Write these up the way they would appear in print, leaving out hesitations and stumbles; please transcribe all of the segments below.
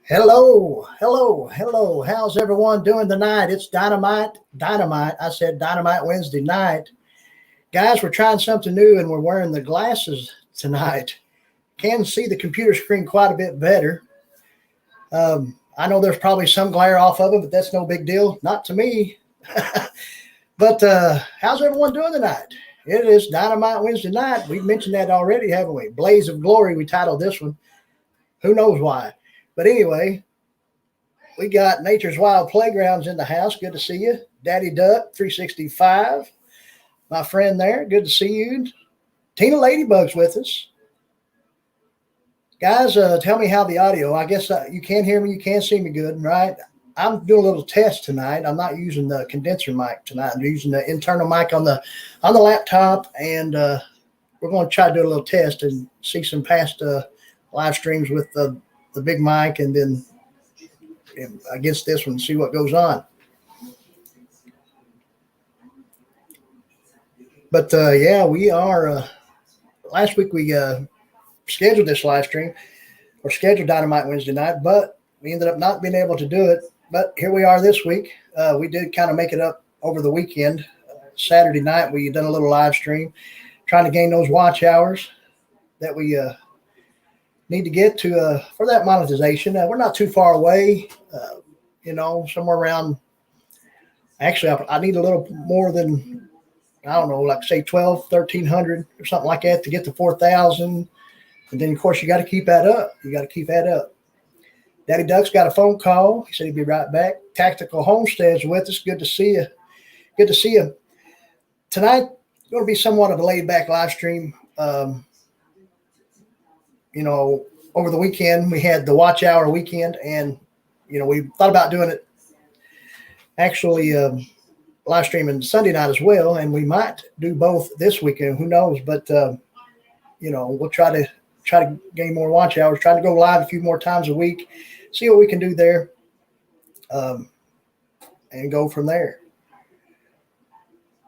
Hello, hello, hello. How's everyone doing tonight? It's Dynamite. I said Dynamite Wednesday night. Guys, we're trying something new and we're wearing the glasses tonight. Can see the computer screen quite a bit better. I know there's probably some glare off of it, but that's no big deal. Not to me. But how's everyone doing tonight? It is Dynamite Wednesday night. We've mentioned that already, haven't we? Blaze of Glory, we titled this one. Who knows why? But anyway, we got Nature's Wild Playgrounds in the house. Good to see you. Daddy Duck 365, my friend there. Good to see you. Tina Ladybug's with us. Guys, tell me how the audio. I guess you can hear me. You can see me good, right? I'm doing a little test tonight. I'm not using the condenser mic tonight. I'm using the internal mic on the laptop, and we're going to try to do a little test and see some past live streams with the big mic, and then against this one, see what goes on. But yeah, we are. Last week we scheduled this live stream, or scheduled Dynamite Wednesday night, but we ended up not being able to do it. But here we are this week. We did kind of make it up over the weekend. Saturday night, we done a little live stream, trying to gain those watch hours that we need to get to for that monetization. We're not too far away, somewhere around. Actually, I need a little more than, I don't know, like say 1,300 or something like that to get to 4,000. And then, of course, you got to keep that up. Daddy Duck's got a phone call. He said he'd be right back. Tactical Homestead's with us. Good to see you. Tonight, it's going to be somewhat of a laid-back live stream. Over the weekend, we had the watch hour weekend, and, we thought about doing it actually live streaming Sunday night as well, and we might do both this weekend. Who knows? But, we'll try to gain more watch hours, try to go live a few more times a week, see what we can do there, and go from there.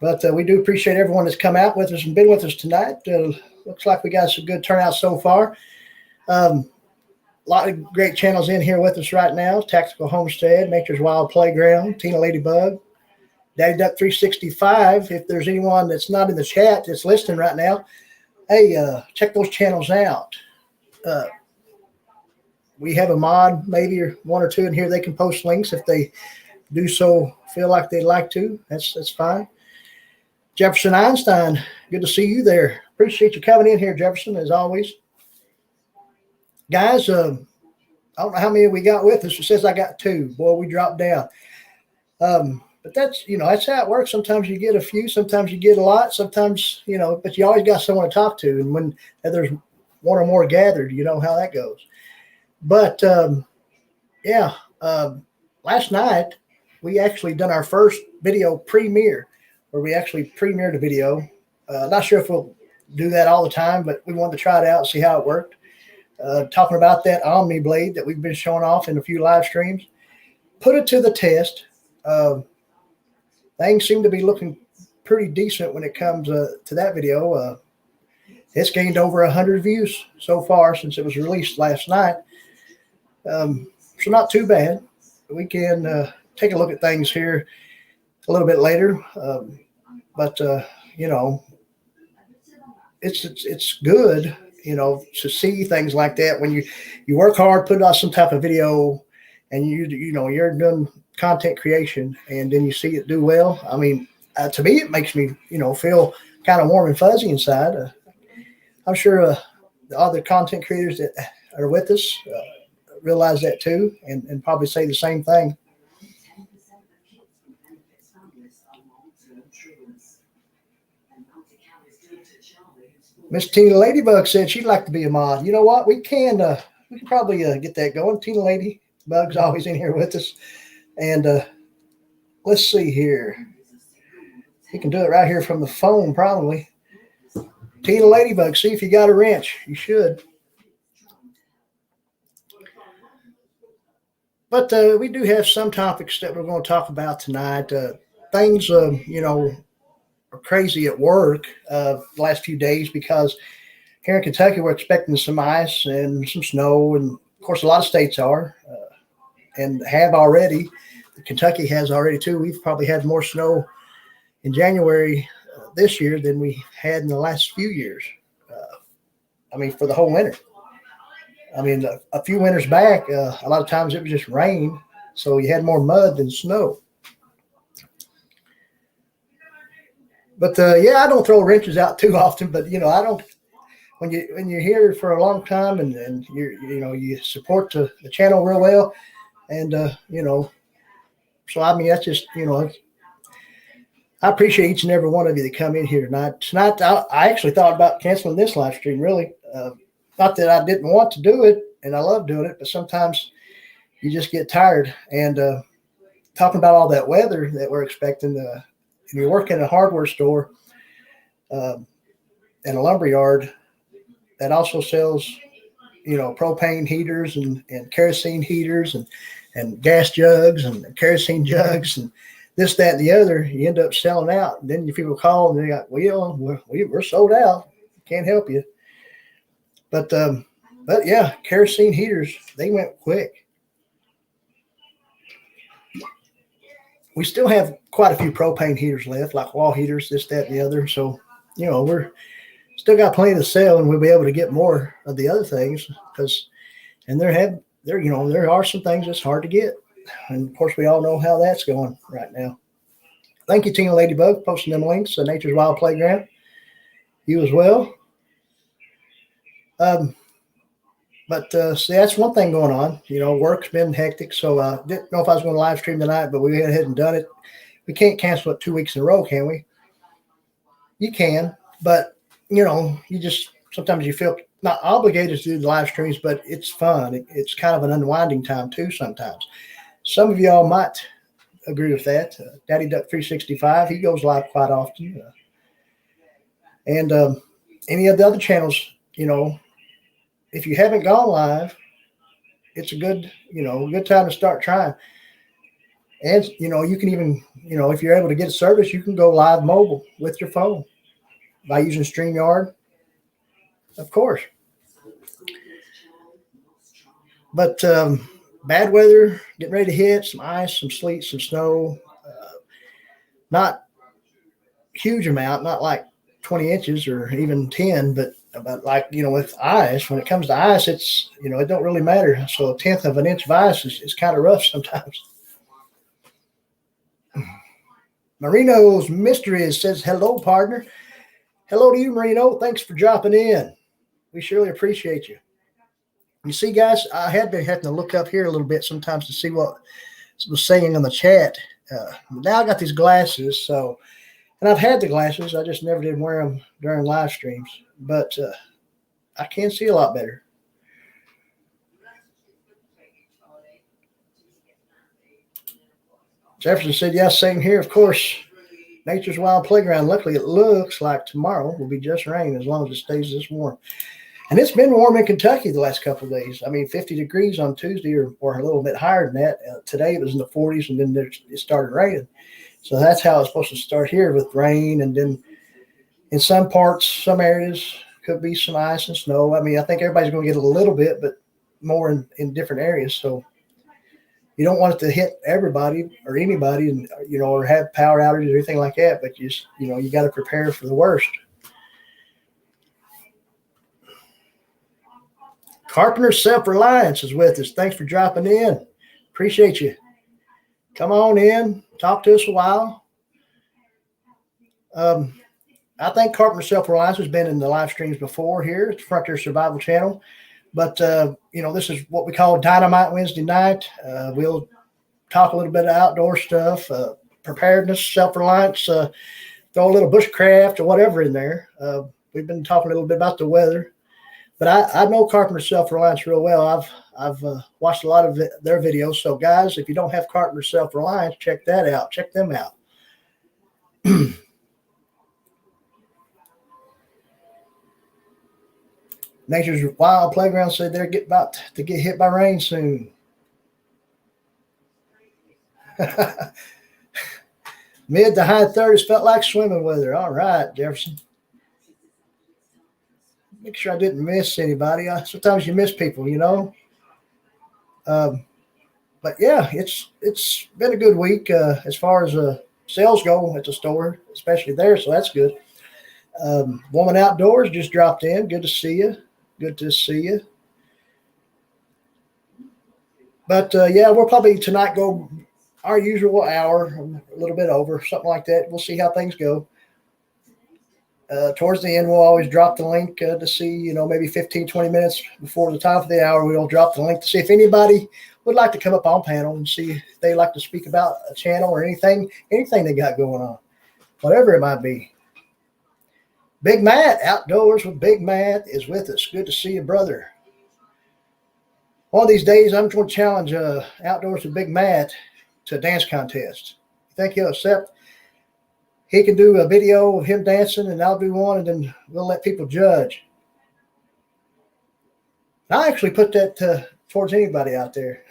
But we do appreciate everyone that's come out with us and been with us tonight. Looks like we got some good turnout so far. A lot of great channels in here with us right now. Tactical Homestead, Nature's Wild Playground, Tina Ladybug, Daddy Duck 365. If there's anyone that's not in the chat that's listening right now, hey, check those channels out. We have a mod, maybe or one or two in here. They can post links if they do so feel like they'd like to. That's fine. Jefferson Einstein, good to see you there. Appreciate you coming in here, Jefferson, as always. Guys, I don't know how many we got with us. It says I got 2. Boy, we dropped down. But that's how it works. Sometimes you get a few, sometimes you get a lot, sometimes, but you always got someone to talk to. And when there's one or more gathered, you know how that goes. But, last night we actually done our first video premiere, where we actually premiered a video. Not sure if we'll do that all the time, but we wanted to try it out and see how it worked. Talking about that Omni blade that we've been showing off in a few live streams. Put it to the test. Things seem to be looking pretty decent when it comes to that video. It's gained over 100 views so far since it was released last night. So not too bad. We can take a look at things here a little bit later. But it's good, to see things like that when you work hard, put out some type of video, and you're doing content creation, and then you see it do well. I mean, to me, it makes me, feel kind of warm and fuzzy inside. I'm sure the other content creators that are with us realize that too, and probably say the same thing. Miss Tina Ladybug said she'd like to be a mod. You know what? We can probably get that going. Tina Ladybug's always in here with us. And let's see here. You can do it right here from the phone, probably. Tina Ladybug, see if you got a wrench. You should. But we do have some topics that we're going to talk about tonight. Things, are crazy at work the last few days, because here in Kentucky we're expecting some ice and some snow, and of course, a lot of states are and have already. Kentucky has already too. We've probably had more snow in January this year than we had in the last few years. I mean, for the whole winter. I mean, a few winters back, a lot of times it was just rain, so you had more mud than snow. But yeah, I don't throw wrenches out too often. But I don't. When you're here for a long time and you support the channel real well, and so I mean that's just I appreciate each and every one of you that come in here tonight. Tonight, I actually thought about canceling this live stream. Really, not that I didn't want to do it, and I love doing it, but sometimes you just get tired. And talking about all that weather that we're expecting, and you work in a hardware store and a lumber yard that also sells, propane heaters and kerosene heaters and gas jugs and kerosene jugs and this, that, and the other. You end up selling out. And then people call and they're like, well, we're sold out. Can't help you. But yeah, kerosene heaters, they went quick. We still have quite a few propane heaters left, like wall heaters, this, that, and the other. So, we're still got plenty to sell, and we'll be able to get more of the other things there are some things that's hard to get. And of course, we all know how that's going right now. Thank you, Tina Ladybug, posting them links to Nature's Wild Playground. You as well. See, that's one thing going on. Work's been hectic, so I didn't know if I was going to live stream tonight, but we went ahead and done it. We can't cancel it 2 weeks in a row, can we? You can, but you just sometimes you feel not obligated to do the live streams, but it's fun. It's kind of an unwinding time too sometimes. Some of y'all might agree with that. Daddy Duck 365, he goes live quite often. And any of the other channels, if you haven't gone live, it's a good time to start trying. And, you can even, if you're able to get a service, you can go live mobile with your phone by using StreamYard, of course. But bad weather, getting ready to hit, some ice, some sleet, some snow. Not huge amount, not like 20 inches or even 10, but like, with ice, when it comes to ice, it's, it don't really matter. So 1/10 of an inch of ice is kind of rough sometimes. Marino's Mysteries says, hello, partner. Hello to you, Marino. Thanks for dropping in. We surely appreciate you. You see, guys, I had been having to look up here a little bit sometimes to see what was saying on the chat. Now I got these glasses, and I've had the glasses. I just never did wear them during live streams, but I can see a lot better. Jefferson said, yeah, same here. Of course, Nature's Wild Playground. Luckily, it looks like tomorrow will be just rain as long as it stays this warm. And it's been warm in Kentucky the last couple of days. I mean, 50 degrees on Tuesday or a little bit higher than that. Today it was in the 40s, and then it started raining. So that's how it's supposed to start here with rain. And then in some parts, some areas, could be some ice and snow. I mean, I think everybody's going to get a little bit, but more in different areas. So you don't want it to hit everybody or anybody, and or have power outages or anything like that. But you got to prepare for the worst. Carpenter Self-Reliance is with us. Thanks for dropping in. Appreciate you. Come on in. Talk to us a while. I think Carpenter Self-Reliance has been in the live streams before here at the Frontier Survival Channel. But, this is what we call Dynamite Wednesday night. We'll talk a little bit of outdoor stuff, preparedness, self-reliance, throw a little bushcraft or whatever in there. We've been talking a little bit about the weather. But I know Carpenter Self-Reliance real well. I've watched a lot of their videos. So, guys, if you don't have Carpenter Self-Reliance, check that out. Check them out. Nature's Wild Playground said they're about to get hit by rain soon. Mid to high 30s felt like swimming weather. All right, Jefferson. Make sure I didn't miss anybody. Sometimes you miss people, But yeah, it's been a good week as far as sales go at the store, especially there. So that's good. Woman Outdoors just dropped in. Good to see you. Good to see you. But yeah, we'll probably tonight go our usual hour, a little bit over, something like that. We'll see how things go. Towards the end, we'll always drop the link to see, maybe 15, 20 minutes before the top of the hour, we'll drop the link to see if anybody would like to come up on panel and see if they like to speak about a channel or anything they got going on, whatever it might be. Big Matt, Outdoors with Big Matt, is with us. Good to see you, brother. One of these days, I'm going to challenge Outdoors with Big Matt to a dance contest. You think he'll accept? He can do a video of him dancing, and I'll do one, and then we'll let people judge. I actually put that towards anybody out there.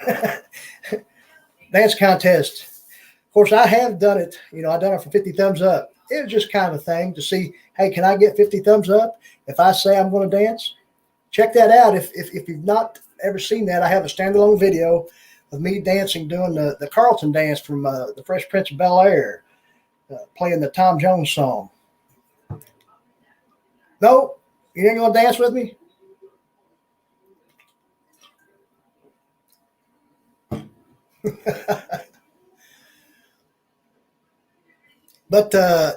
Dance contest. Of course, I have done it. I've done it for 50 thumbs up. It was just kind of a thing to see, hey, can I get 50 thumbs up if I say I'm going to dance? Check that out. If you've not ever seen that, I have a standalone video of me dancing, doing the Carlton dance from the Fresh Prince of Bel-Air. Playing the Tom Jones song. No, you ain't gonna dance with me? But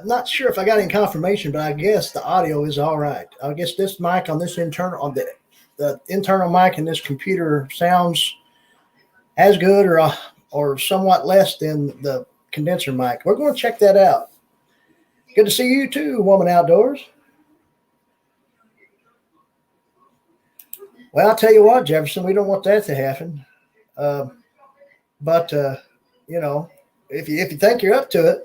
not sure if I got any confirmation, but I guess the audio is all right. I guess this mic on this internal, the internal mic in this computer sounds as good or somewhat less than the condenser mic. We're going to check that out. Good to see you too, Woman Outdoors. Well, I'll tell you what, Jefferson, we don't want that to happen. But if you think you're up to it,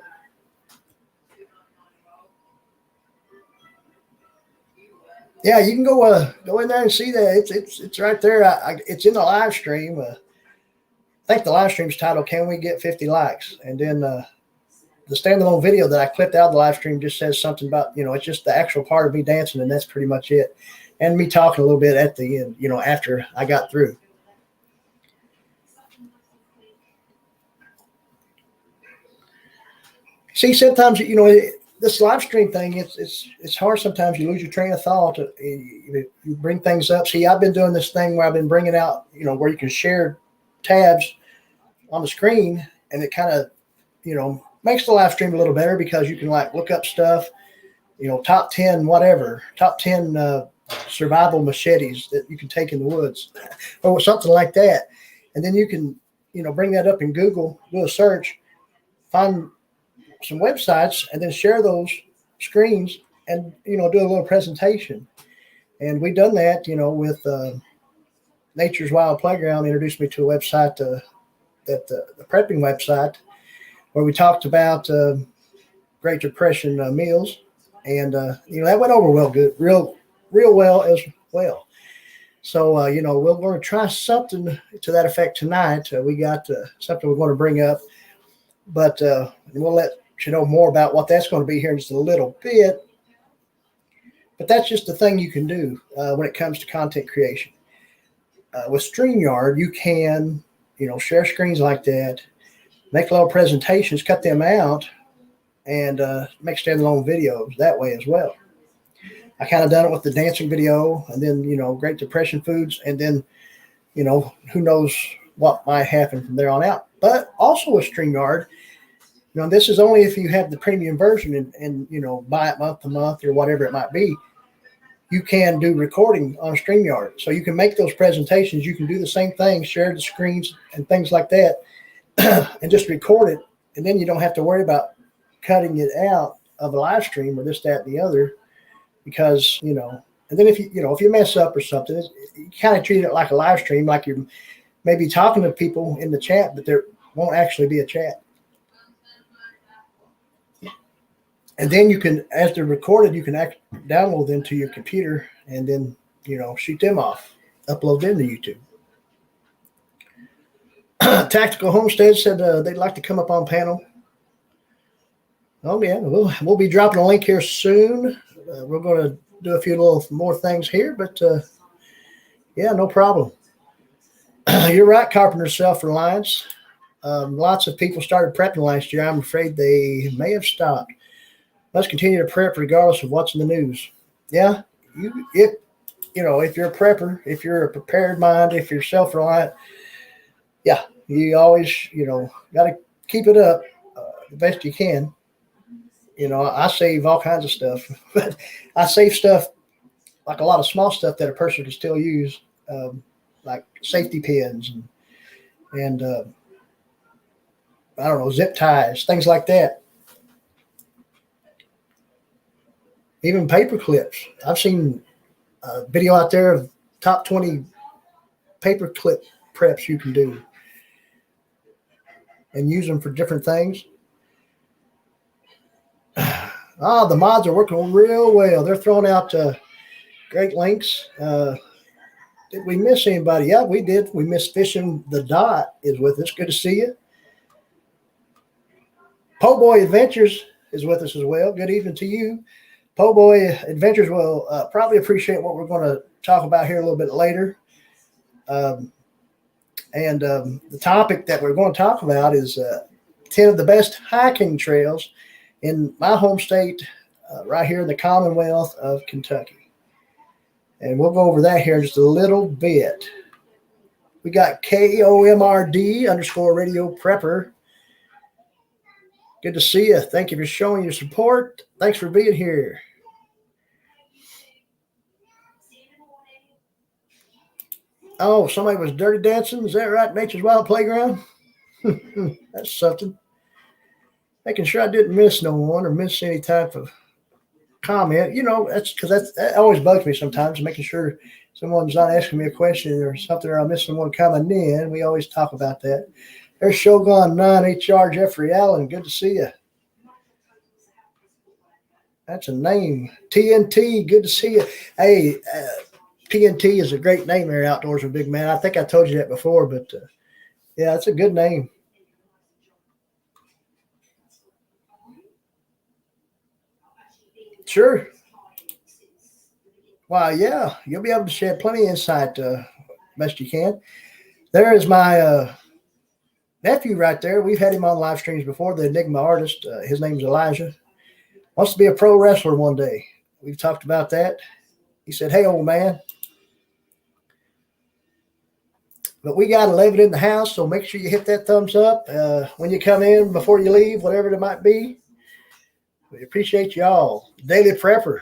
yeah, you can go in there and see that. It's right there. It's in the live stream. I think the live stream's titled "Can We Get 50 Likes?" And then the standalone video that I clipped out of the live stream just says something about, it's just the actual part of me dancing, and that's pretty much it. And me talking a little bit at the end, after I got through. See, sometimes, this live stream thing, it's hard. Sometimes you lose your train of thought. You bring things up. See, I've been doing this thing where I've been bringing out, where you can share tabs on the screen, and it kind of, makes the live stream a little better because you can look up stuff, top 10, whatever, top 10 survival machetes that you can take in the woods or something like that. And then you can, bring that up in Google, do a search, find some websites, and then share those screens and, do a little presentation. And we've done that, with Nature's Wild Playground introduced me to a website, the prepping website, where we talked about Great Depression meals, and that went over real well as well. So we're going to try something to that effect tonight. We got something we're going to bring up, but we'll let you know more about what that's going to be here in just a little bit. But that's just the thing you can do when it comes to content creation. With StreamYard, you can share screens like that, make little presentations, cut them out, and make standalone videos that way as well. I kind of done it with the dancing video, and then, Great Depression foods, and then, who knows what might happen from there on out. But also with StreamYard, this is only if you have the premium version and buy it month to month or whatever it might be. You can do recording on StreamYard. So you can make those presentations. You can do the same thing, share the screens and things like that, and just record it. And then you don't have to worry about cutting it out of a live stream or this, that, and the other, because, and then if you mess up or something, you kind of treat it like a live stream, like you're maybe talking to people in the chat, but there won't actually be a chat. And then you can, as they're recorded, you can download them to your computer and then, shoot them off, upload them to YouTube. Tactical Homestead said they'd like to come up on panel. Oh, yeah, we'll be dropping a link here soon. We're going to do a few little more things here, but yeah, no problem. You're right, Carpenter, self-reliance. Lots of people started prepping last year. I'm afraid they may have stopped. Let's continue to prep regardless of what's in the news. Yeah, if you're a prepper, if you're a prepared mind, if you're self-reliant, yeah, you always got to keep it up the best you can. I save all kinds of stuff, but I save stuff like a lot of small stuff that a person can still use, like safety pins and I don't know, zip ties, things like that. Even paper clips. I've seen a video out there of top 20 paper clip preps you can do and use them for different things. The mods are working real well. They're throwing out great links. Did we miss anybody? Yeah, we did. We missed Fishing the Dot is with us. Good to see you. Po' Boy Adventures is with us as well. Good evening to you. Po' Boy Adventures will probably appreciate what we're going to talk about here a little bit later. The topic that we're going to talk about is 10 of the best hiking trails in my home state, right here in the Commonwealth of Kentucky. And we'll go over that here in just a little bit. We got KOMRD_radio prepper. Good to see you. Thank you for showing your support. Thanks for being here. Oh, somebody was dirty dancing. Is that right? Nature's Wild Playground? That's something. Making sure I didn't miss no one or miss any type of comment. That's because that always bugs me sometimes, making sure someone's not asking me a question or something, or I'm missing one coming in. We always talk about that. There's Shogun 9 HR Jeffrey Allen. Good to see you. That's a name. TNT. Good to see you. Hey, TNT is a great name there outdoors with Big Man. I think I told you that before, but yeah, it's a good name. Sure. Wow, yeah, you'll be able to shed plenty of insight best you can. There is my nephew right there. We've had him on live streams before, the Enigma artist. His name's Elijah. Wants to be a pro wrestler one day. We've talked about that. He said, hey, old man. But we got 11 in the house, so make sure you hit that thumbs up when you come in, before you leave, whatever it might be. We appreciate you all. Daily Prepper.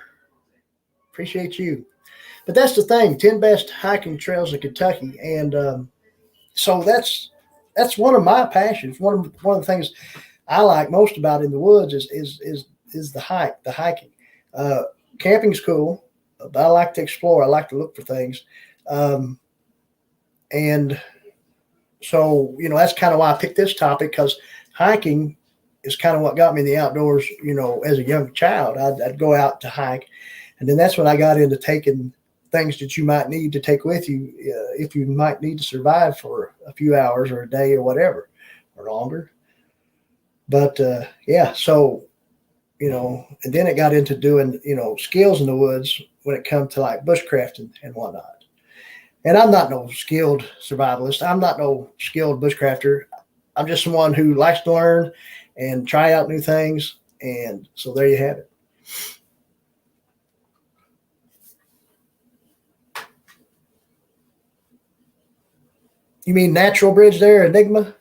Appreciate you. But that's the thing, 10 best hiking trails in Kentucky. And so that's one of my passions. One of the things I like most about in the woods is the hiking. Camping's cool, but I like to explore. I like to look for things. And so, that's kind of why I picked this topic, because hiking is kind of what got me in the outdoors, as a young child. I'd go out to hike. And then that's when I got into taking things that you might need to take with you if you might need to survive for a few hours or a day or whatever, or longer. But yeah, so, and then it got into doing, skills in the woods when it comes to like bushcrafting and whatnot. And I'm not no skilled survivalist. I'm not no skilled bushcrafter. I'm just someone who likes to learn and try out new things. And so there you have it. You mean Natural Bridge there, Enigma?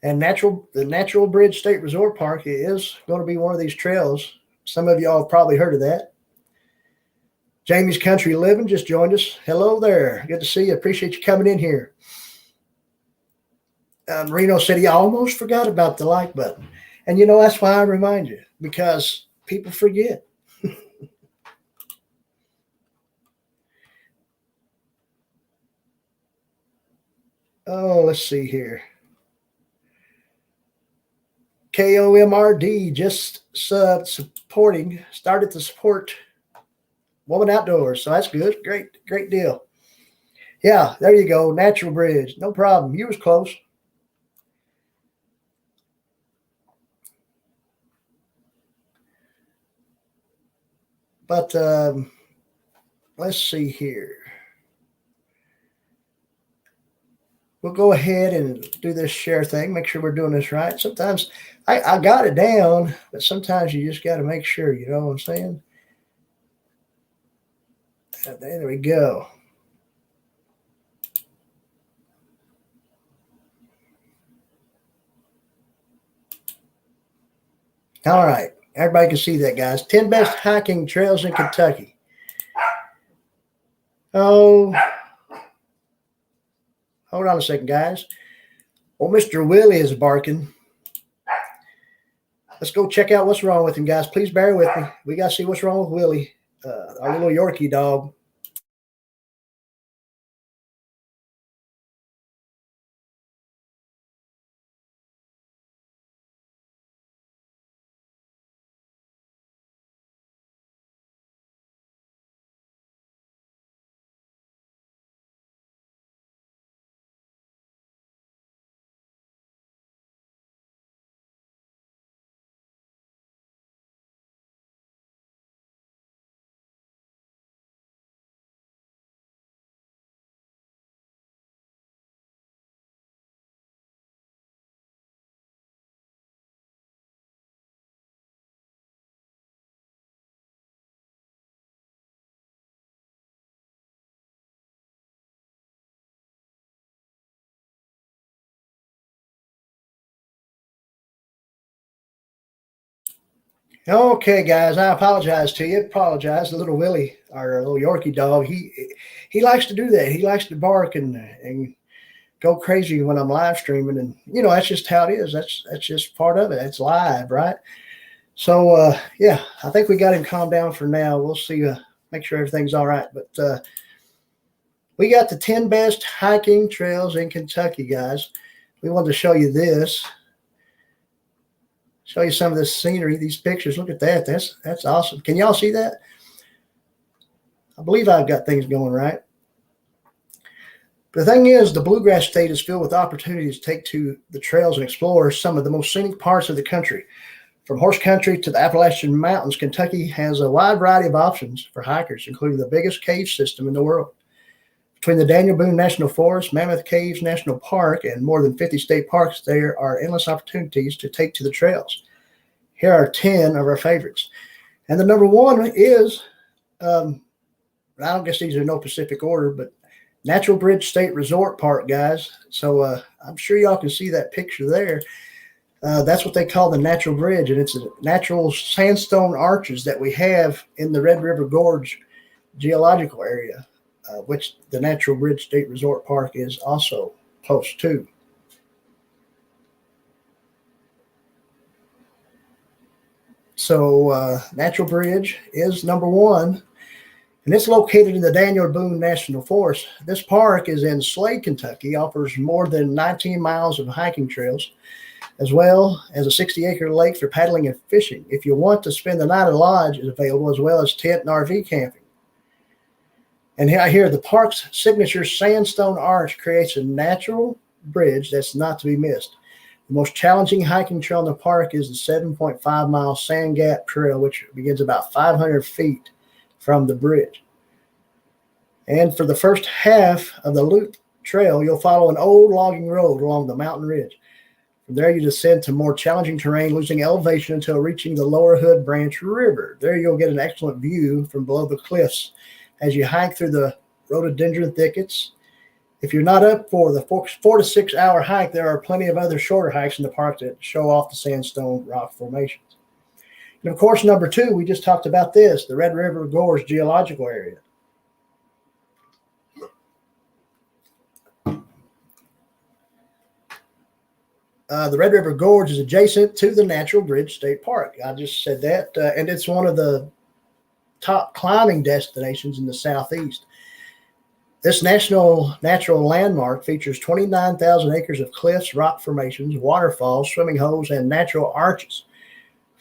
And the Natural Bridge State Resort Park is going to be one of these trails. Some of y'all have probably heard of that. Jamie's Country Living just joined us. Hello there. Good to see you. Appreciate you coming in here. Reno said he almost forgot about the like button. And that's why I remind you, because people forget. Oh, let's see here. KOMRD just started to support Woman Outdoors. So that's good. Great deal. Yeah, there you go. Natural Bridge. No problem. You was close. But let's see here. we'll go ahead and do this share thing, make sure we're doing this right. Sometimes I got it down, but sometimes you just got to make sure, you know what I'm saying? There we go. All right. Everybody can see that, guys. 10 best hiking trails in Kentucky. Oh, hold on a second, guys. Oh, Mr. Willie is barking. Let's go check out what's wrong with him, guys. Please bear with me. We got to see what's wrong with Willie, our little Yorkie dog. Okay, guys, I apologize to you. Apologize, little Willie, our little Yorkie dog. He likes to do that. He likes to bark and go crazy when I'm live streaming, and you know that's just how it is. That's just part of it. It's live, right? So yeah, I think we got him calmed down for now. We'll see. Make sure everything's all right. But we got the 10 best hiking trails in Kentucky, guys. We wanted to show you this. Show you some of this scenery, these pictures. Look at that. That's awesome. Can y'all see that? I believe I've got things going right. The thing is, the Bluegrass State is filled with opportunities to take to the trails and explore some of the most scenic parts of the country. From horse country to the Appalachian Mountains, Kentucky has a wide variety of options for hikers, including the biggest cave system in the world. Between the Daniel Boone National Forest, Mammoth Caves National Park, and more than 50 state parks, there are endless opportunities to take to the trails. Here are 10 of our favorites. And the number one is, I don't guess these are no specific order, but Natural Bridge State Resort Park, guys. So I'm sure y'all can see that picture there. That's what they call the Natural Bridge, and it's a natural sandstone arches that we have in the Red River Gorge geological area, which the Natural Bridge State Resort Park is also close to. So Natural Bridge is number one, and it's located in the Daniel Boone National Forest. This park is in Slade, Kentucky, offers more than 19 miles of hiking trails, as well as a 60-acre lake for paddling and fishing. If you want to spend the night at a lodge, is available, as well as tent and RV camping. And here, the park's signature sandstone arch creates a natural bridge that's not to be missed. The most challenging hiking trail in the park is the 7.5-mile Sand Gap Trail, which begins about 500 feet from the bridge. And for the first half of the loop trail, you'll follow an old logging road along the mountain ridge. From there, you descend to more challenging terrain, losing elevation until reaching the Lower Hood Branch River. There, you'll get an excellent view from below the cliffs as you hike through the rhododendron thickets. If you're not up for the 4 to 6 hour hike, there are plenty of other shorter hikes in the park that show off the sandstone rock formations. And of course, number two, we just talked about this, the Red River Gorge geological area. The Red River Gorge is adjacent to the Natural Bridge State Park. I just said that, and it's one of the top climbing destinations in the Southeast. This natural landmark features 29,000 acres of cliffs, rock formations, waterfalls, swimming holes, and natural arches.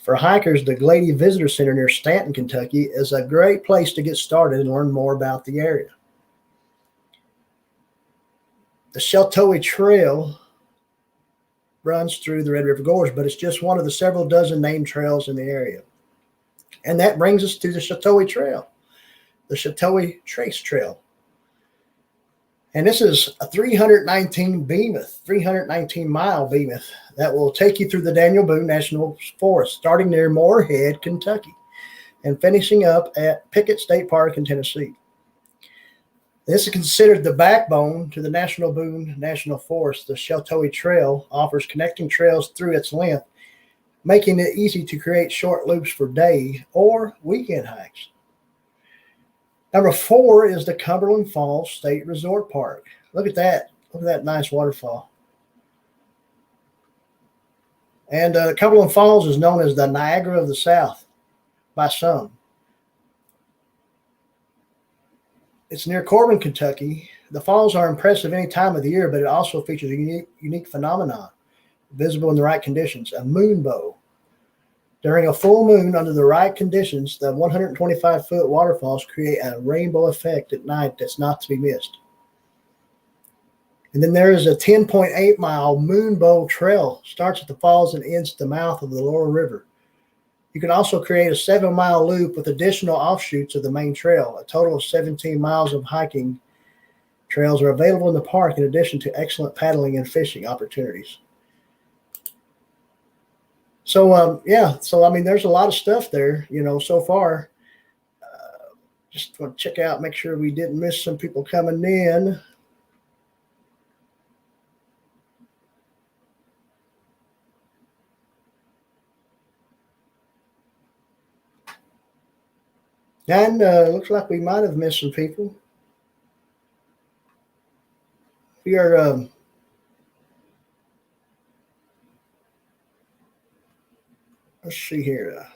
For hikers, the Glady Visitor Center near Stanton, Kentucky is a great place to get started and learn more about the area. The Sheltowee Trail runs through the Red River Gorge, but it's just one of the several dozen named trails in the area. And that brings us to the Sheltowee Trail, the Sheltowee Trace Trail. And this is a 319-mile behemoth that will take you through the Daniel Boone National Forest, starting near Moorhead, Kentucky, and finishing up at Pickett State Park in Tennessee. This is considered the backbone to the National Boone National Forest. The Sheltowee Trail offers connecting trails through its length, making it easy to create short loops for day or weekend hikes. Number 4 is the Cumberland Falls State Resort Park. Look at that. Look at that nice waterfall. And Cumberland Falls is known as the Niagara of the South by some. It's near Corbin, Kentucky. The falls are impressive any time of the year, but it also features a unique phenomenon, visible in the right conditions, a moonbow. During a full moon, under the right conditions, the 125-foot waterfalls create a rainbow effect at night that's not to be missed. And then there is a 10.8-mile moonbow trail, starts at the falls and ends at the mouth of the lower river. You can also create a 7-mile loop with additional offshoots of the main trail. A total of 17 miles of hiking trails are available in the park, in addition to excellent paddling and fishing opportunities. So, I mean, there's a lot of stuff there, so far. Just want to check out, make sure we didn't miss some people coming in. And looks like we might have missed some people. We are let's see here.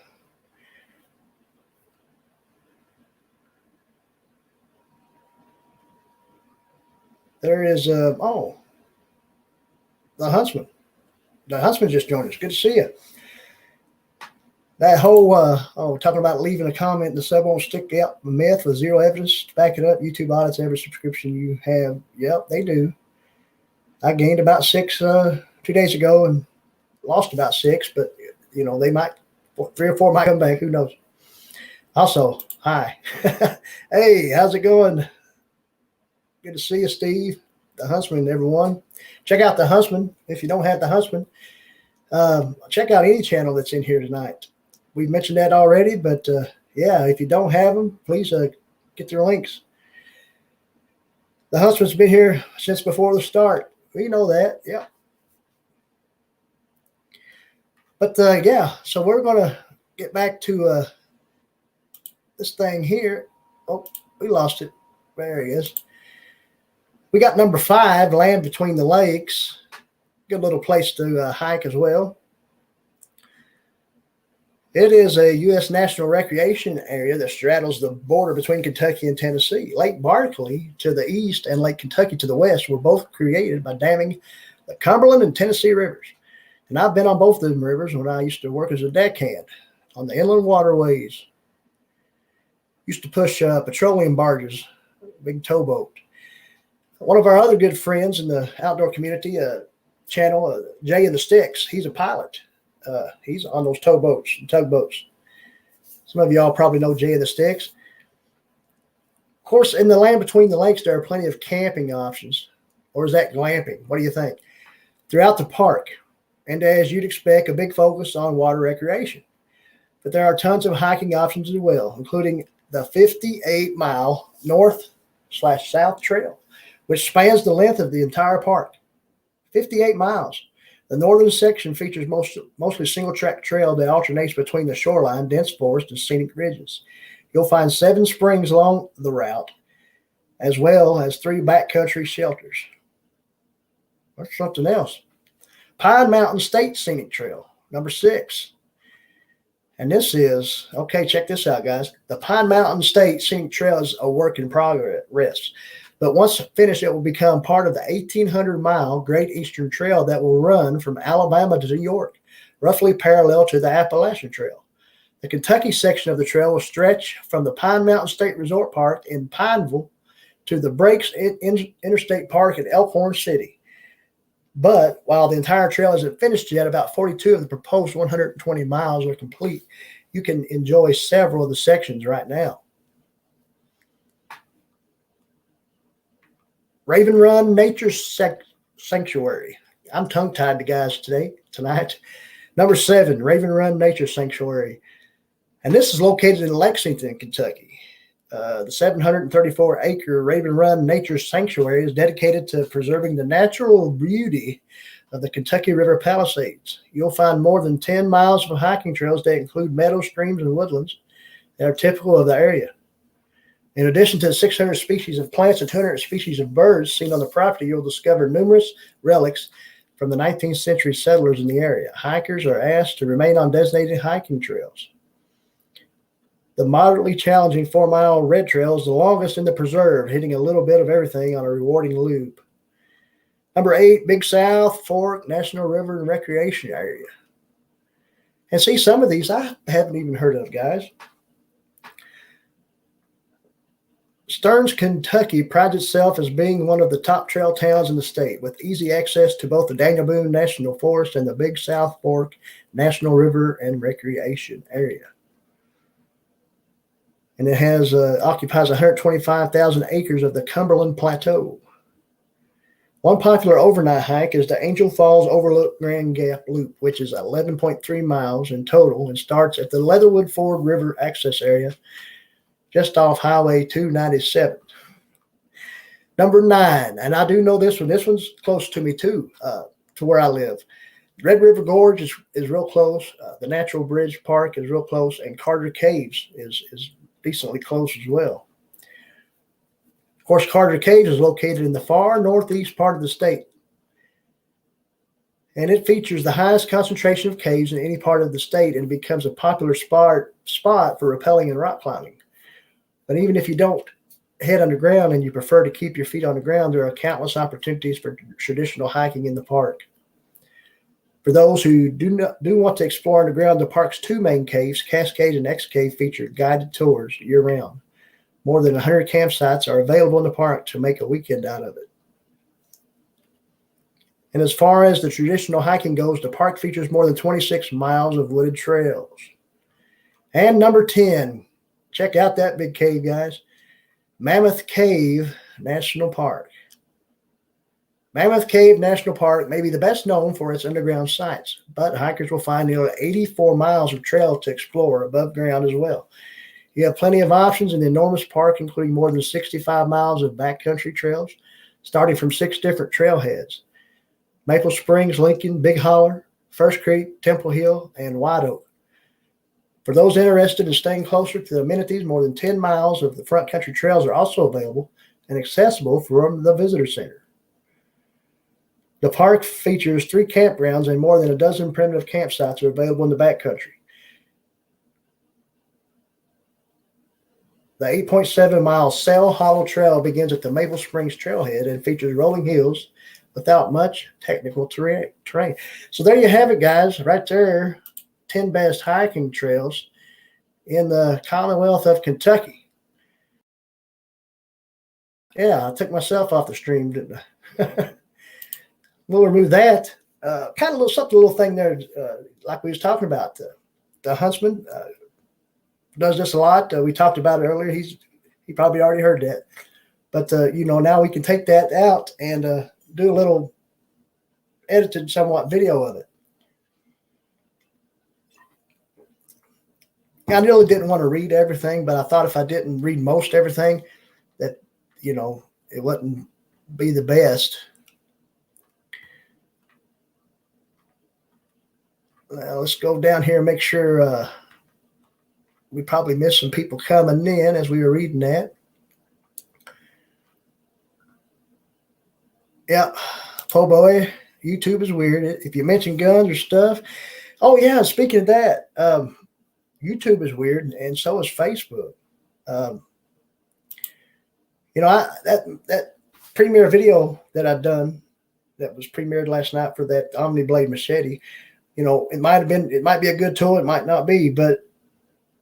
There is the Huntsman. The Huntsman just joined us. Good to see you. That whole talking about leaving a comment in the sub won't stick out myth with zero evidence to back it up. YouTube audits every subscription you have. Yep, they do. I gained about 6 2 days ago and lost about 6, but they might 3 or 4 might come back. Who knows? Also, hi. Hey, how's it going? Good to see you, Steve. The Huntsman, everyone. Check out the Huntsman. If you don't have the Huntsman, check out any channel that's in here tonight. We've mentioned that already, but if you don't have them, please get their links. The Huntsman's been here since before the start. We know that, yeah. But so we're going to get back to this thing here. Oh, we lost it. There he is. We got number 5, Land Between the Lakes. Good little place to hike as well. It is a U.S. National Recreation Area that straddles the border between Kentucky and Tennessee. Lake Barkley to the east and Lake Kentucky to the west were both created by damming the Cumberland and Tennessee rivers. And I've been on both of them rivers when I used to work as a deckhand on the inland waterways. Used to push petroleum barges, big towboat. One of our other good friends in the outdoor community channel, Jay and the Sticks, he's a pilot. He's on those towboats and tugboats. Some of y'all probably know Jay and the Sticks. Of course, in the Land Between the Lakes, there are plenty of camping options. Or is that glamping? What do you think? Throughout the park. And as you'd expect, a big focus on water recreation. But there are tons of hiking options as well, including the 58-mile north/south trail, which spans the length of the entire park. 58 miles. The northern section features mostly single-track trail that alternates between the shoreline, dense forest, and scenic ridges. You'll find 7 springs along the route, as well as 3 backcountry shelters. That's something else. Pine Mountain State Scenic Trail, number 6. And this is, okay, check this out, guys. The Pine Mountain State Scenic Trail is a work in progress. But once finished, it will become part of the 1,800-mile Great Eastern Trail that will run from Alabama to New York, roughly parallel to the Appalachian Trail. The Kentucky section of the trail will stretch from the Pine Mountain State Resort Park in Pineville to the Breaks Interstate Park at Elkhorn City. But while the entire trail isn't finished yet, about 42 of the proposed 120 miles are complete. You can enjoy several of the sections right now. Raven Run Nature Sanctuary. I'm tongue-tied to guys tonight. Number 7, Raven Run Nature Sanctuary. And this is located in Lexington, Kentucky. The 734-acre Raven Run Nature Sanctuary is dedicated to preserving the natural beauty of the Kentucky River Palisades. You'll find more than 10 miles of hiking trails that include meadows, streams, and woodlands that are typical of the area. In addition to the 600 species of plants and 200 species of birds seen on the property, you'll discover numerous relics from the 19th century settlers in the area. Hikers are asked to remain on designated hiking trails. The moderately challenging 4-mile red trail is the longest in the preserve, hitting a little bit of everything on a rewarding loop. Number 8, Big South Fork National River and Recreation Area. And see, some of these I haven't even heard of, guys. Stearns, Kentucky prides itself as being one of the top trail towns in the state, with easy access to both the Daniel Boone National Forest and the Big South Fork National River and Recreation Area. And it occupies 125,000 acres of the Cumberland Plateau. One popular overnight hike is the Angel Falls Overlook Grand Gap Loop, which is 11.3 miles in total and starts at the Leatherwood Ford River access area just off Highway 297. Number 9, and I do know this one. This one's close to me too, to where I live. Red River Gorge is real close. The Natural Bridge Park is real close, and Carter Caves is decently close as well. Of course, Carter Caves is located in the far northeast part of the state, and it features the highest concentration of caves in any part of the state and becomes a popular spot for rappelling and rock climbing. But even if you don't head underground and you prefer to keep your feet on the ground, there are countless opportunities for traditional hiking in the park. For those who do want to explore underground, the park's 2 main caves, Cascade and X Cave, feature guided tours year-round. More than 100 campsites are available in the park to make a weekend out of it. And as far as the traditional hiking goes, the park features more than 26 miles of wooded trails. And number 10, check out that big cave, guys. Mammoth Cave National Park. Mammoth Cave National Park may be the best known for its underground sites, but hikers will find nearly 84 miles of trail to explore above ground as well. You have plenty of options in the enormous park, including more than 65 miles of backcountry trails, starting from 6 different trailheads: Maple Springs, Lincoln, Big Holler, First Creek, Temple Hill, and White Oak. For those interested in staying closer to the amenities, more than 10 miles of the front country trails are also available and accessible from the visitor center. The park features 3 campgrounds, and more than a dozen primitive campsites are available in the backcountry. The 8.7-mile Sail Hollow Trail begins at the Maple Springs Trailhead and features rolling hills without much technical terrain. So there you have it, guys. Right there, 10 best hiking trails in the Commonwealth of Kentucky. Yeah, I took myself off the stream, didn't I? We'll remove that. Kind of a little thing there, like we was talking about. The Huntsman does this a lot. We talked about it earlier. He probably already heard that. But, now we can take that out and do a little edited somewhat video of it. I really didn't want to read everything, but I thought if I didn't read most everything, that, it wouldn't be the best. Now let's go down here and make sure we probably missed some people coming in as we were reading that. Yeah, po boy, YouTube is weird. If you mention guns or stuff. Oh yeah, speaking of that, YouTube is weird, and so is Facebook. That premiere video that I've done that was premiered last night for that Omni Blade machete. It might be a good tool, it might not be, but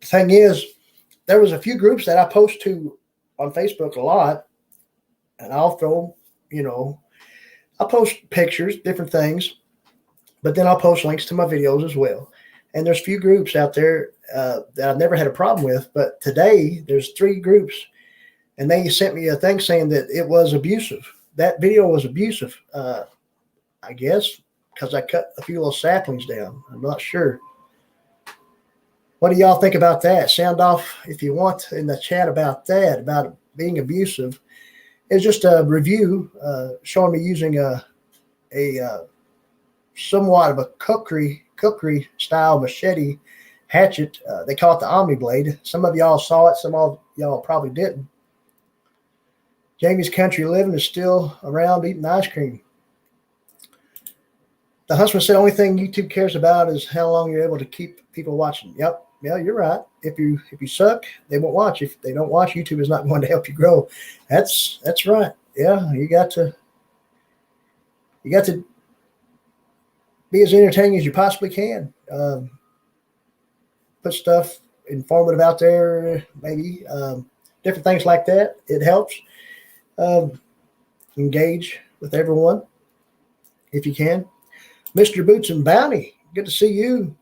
the thing is, there was a few groups that I post to on Facebook a lot, and I'll throw, I'll post pictures, different things, but then I'll post links to my videos as well. And there's a few groups out there that I've never had a problem with, but today there's 3 groups, and they sent me a thing saying that it was abusive. that video was abusive, I guess, because I cut a few little saplings down. I'm not sure. What do y'all think about that? Sound off if you want in the chat about that, about being abusive. It's just a review showing me using a somewhat of a cookery style machete hatchet. They call it the Omni Blade. Some of y'all saw it. Some of y'all probably didn't. Jamie's Country Living is still around eating ice cream. The Huntsman said the only thing YouTube cares about is how long you're able to keep people watching. Yep. Yeah, you're right. If you suck, they won't watch. If they don't watch, YouTube is not going to help you grow. That's right. Yeah, you got to be as entertaining as you possibly can. Put stuff informative out there, maybe different things like that. It helps. Engage with everyone if you can. Mr. Boots and Bounty, good to see you.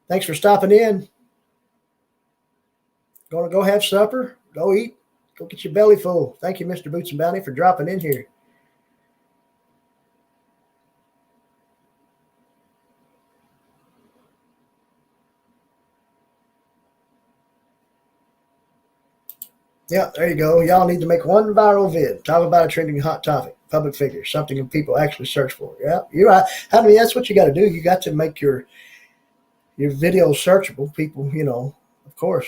Thanks for stopping in. Going to go have supper? Go eat. Go get your belly full. Thank you, Mr. Boots and Bounty, for dropping in here. Yeah, there you go. Y'all need to make one viral vid. Talk about a trending hot topic, public figure, something people actually search for. Yeah, you're right. I mean, that's what you got to do. You got to make your video searchable. People, of course.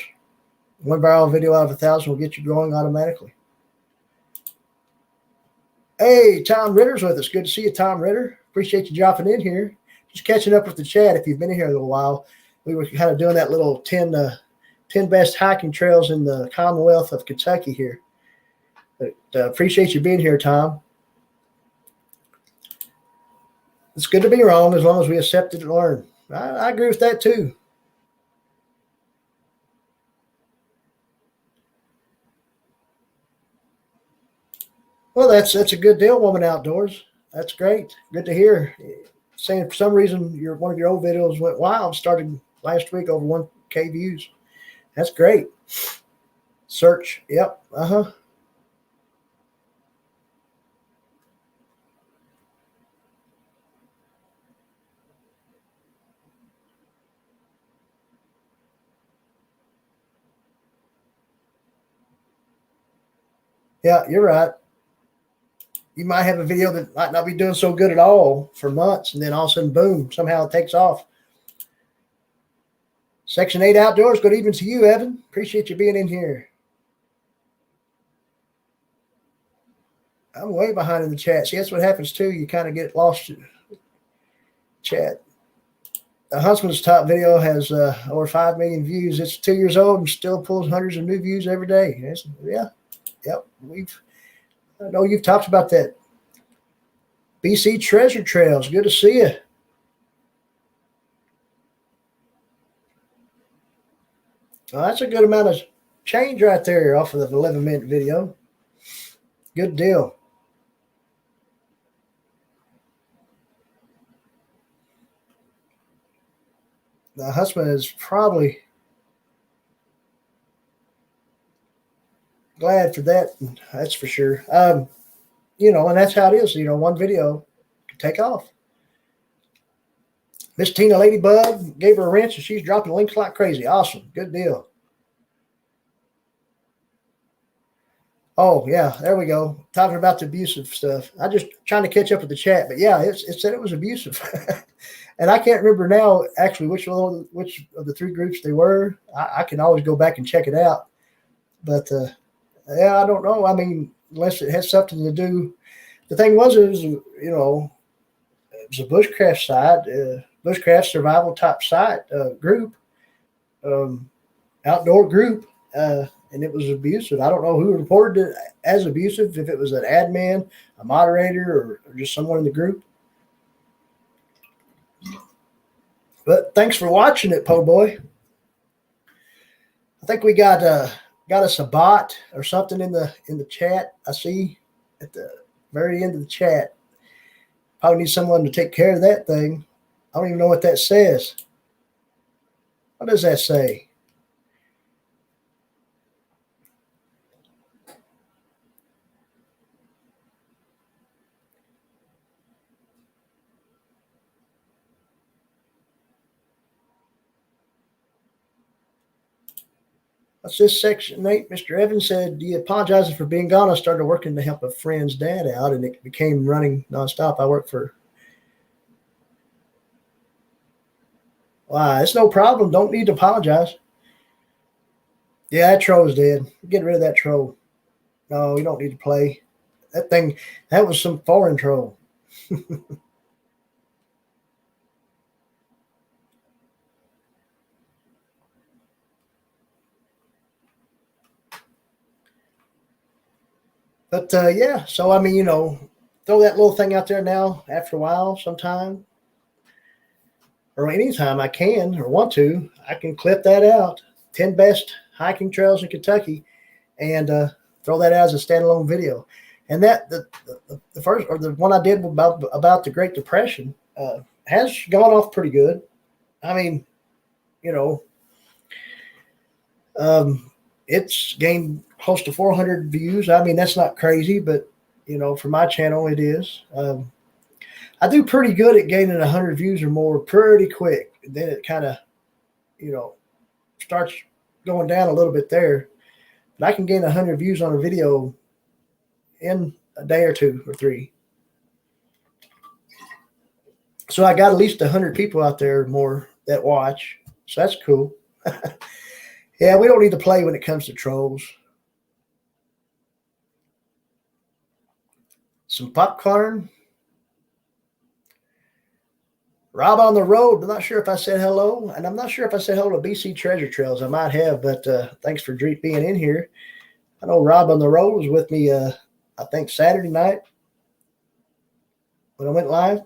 One viral video out of 1,000 will get you growing automatically. Hey, Tom Ritter's with us. Good to see you, Tom Ritter. Appreciate you dropping in here. Just catching up with the chat. If you've been in here a little while, we were kind of doing that little 10 best hiking trails in the Commonwealth of Kentucky here. But appreciate you being here, Tom. It's good to be wrong as long as we accept it and learn. I agree with that too. Well, that's a good deal, Woman Outdoors. That's great. Good to hear. Saying for some reason one of your old videos went wild, started last week over 1K views. That's great. Search. Yep. Yeah, you're right. You might have a video that might not be doing so good at all for months, and then all of a sudden, boom, somehow it takes off. Section 8 Outdoors, good evening to you, Evan. Appreciate you being in here. I'm way behind in the chat. See, that's what happens too. You kind of get lost in chat. The Huntsman's top video has over 5 million views. It's 2 years old and still pulls hundreds of new views every day. Yep. I know you've talked about that. BC Treasure Trails, good to see you. Well, that's a good amount of change right there off of the 11-minute video. Good deal. The Huntsman is probably glad for that. That's for sure. And that's how it is. One video can take off. Miss Tina Ladybug gave her a wrench and she's dropping links like crazy. Awesome. Good deal. Oh, yeah, there we go. Talking about the abusive stuff. I just trying to catch up with the chat. But, yeah, it said it was abusive. And I can't remember now actually which of the three groups they were. I can always go back and check it out. But, yeah, I don't know. I mean, unless it has something to do. The thing was, it was a bushcraft site, bushcraft survival type site group, outdoor group, and it was abusive. I don't know who reported it as abusive, if it was an admin, a moderator, or just someone in the group. But thanks for watching it, po' boy. I think we got us a bot or something in the chat. I see at the very end of the chat. Probably need someone to take care of that thing. I don't even know what that says. What does that say? What's this section 8? Mr. Evans said, "You apologizing for being gone. I started working to help a friend's dad out, and it became running nonstop. I work for." Why, it's no problem. Don't need to apologize. Yeah, that troll's dead. Get rid of that troll. No, you don't need to play. That thing, that was some foreign troll. But yeah, so I mean, throw that little thing out there now after a while, sometime, or anytime I can or want to, I can clip that out. 10 best hiking trails in Kentucky, and throw that out as a standalone video. And that the first, or the one I did about the Great Depression, has gone off pretty good. I mean, you know, it's gained close to 400 views. I mean, that's not crazy, but for my channel, it is. I do pretty good at gaining 100 views or more pretty quick. And then it kind of, starts going down a little bit there. But I can gain 100 views on a video in a day or 2 or 3. So I got at least 100 people out there more that watch. So that's cool. Yeah, we don't need to play when it comes to trolls. Some popcorn. Rob on the road. I'm not sure if I said hello, and I'm not sure if I said hello to BC Treasure Trails. I might have, but thanks for being in here. I know Rob on the road was with me, I think Saturday night when I went live.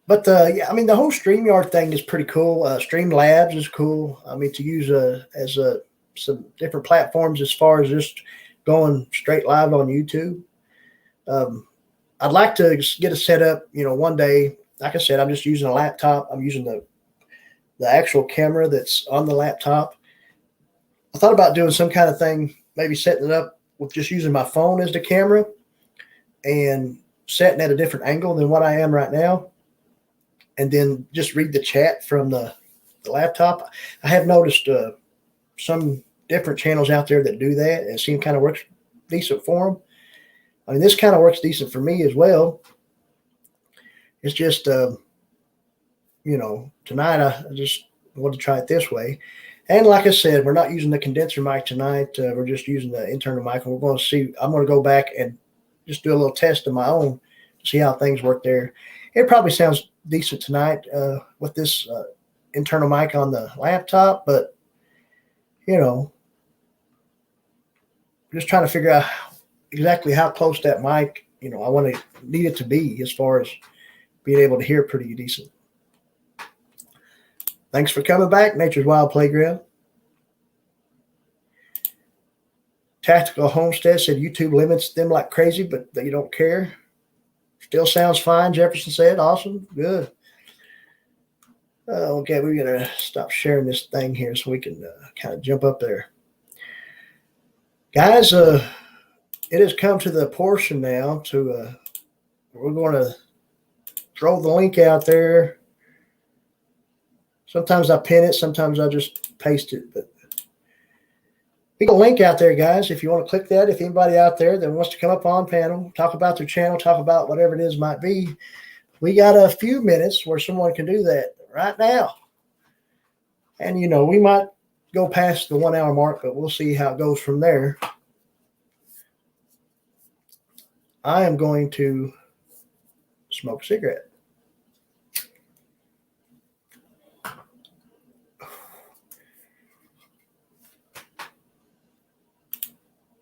But yeah, I mean, the whole StreamYard thing is pretty cool. Streamlabs is cool. I mean, to use as some different platforms as far as just going straight live on YouTube. I'd like to get it set up, one day. Like I said, I'm just using a laptop. I'm using the actual camera that's on the laptop. I thought about doing some kind of thing, maybe setting it up with just using my phone as the camera and setting at a different angle than what I am right now. And then just read the chat from the laptop. I have noticed some different channels out there that do that. It seems kind of works decent for them. I mean, this kind of works decent for me as well. It's just, tonight I just want to try it this way. And like I said, we're not using the condenser mic tonight. We're just using the internal mic. And we're going to see, I'm going to go back and just do a little test of my own to see how things work there. It probably sounds decent tonight with this internal mic on the laptop, but, just trying to figure out exactly how close that mic, I need it to be as far as being able to hear pretty decent. Thanks for coming back, Nature's Wild Playground. Tactical Homestead said YouTube limits them like crazy, but they don't care. Still sounds fine, Jefferson said. Awesome. Good. Okay, we're going to stop sharing this thing here so we can kind of jump up there. Guys, it has come to the portion now to we're going to throw the link out there. Sometimes I pin it, sometimes I just paste it, but we got a link out there, guys. If you want to click that, if anybody out there that wants to come up on panel, talk about their channel, talk about whatever it is might be, we got a few minutes where someone can do that right now. And, we might go past the 1 hour mark, but we'll see how it goes from there. I am going to smoke a cigarette.